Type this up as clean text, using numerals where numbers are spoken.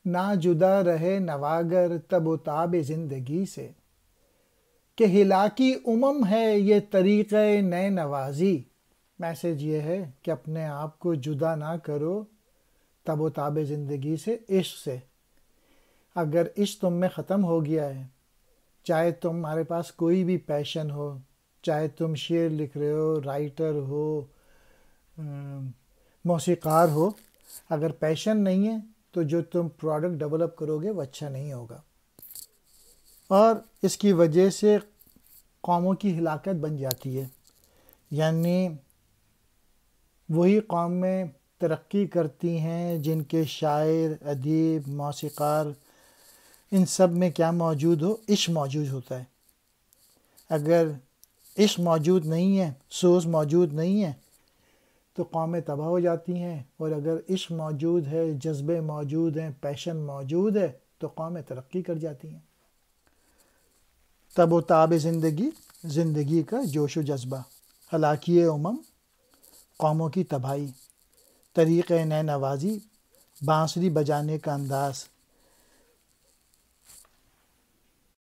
نہ جدا رہے نواگر تب و تاب زندگی سے، کہ ہلاکی ہے یہ طریقہ نئے نوازی۔ میسج یہ ہے کہ اپنے آپ کو جدا نہ کرو تب و تاب زندگی سے، عشق سے۔ اگر عشق تم میں ختم ہو گیا ہے، چاہے تمہارے پاس کوئی بھی پیشن ہو، چاہے تم شعر لکھ رہے ہو، رائٹر ہو، موسیقار ہو، اگر پیشن نہیں ہے تو جو تم پروڈکٹ ڈیولپ کرو گے وہ اچھا نہیں ہوگا، اور اس کی وجہ سے قوموں کی ہلاکت بن جاتی ہے۔ یعنی وہی قومیں ترقی کرتی ہیں جن کے شاعر، ادیب، موسیقار، ان سب میں کیا موجود ہو؟ عشق موجود ہوتا ہے۔ اگر عشق موجود نہیں ہے، سوز موجود نہیں ہے، تو قومیں تباہ ہو جاتی ہیں، اور اگر عشق موجود ہے، جذبے موجود ہیں، پیشن موجود ہے، تو قومیں ترقی کر جاتی ہیں۔ تب و تاب زندگی، زندگی کا جوش و جذبہ، ہلاکی قوموں کی تباہی، طریقہ نئے نوازی، بانسری بجانے کا انداز،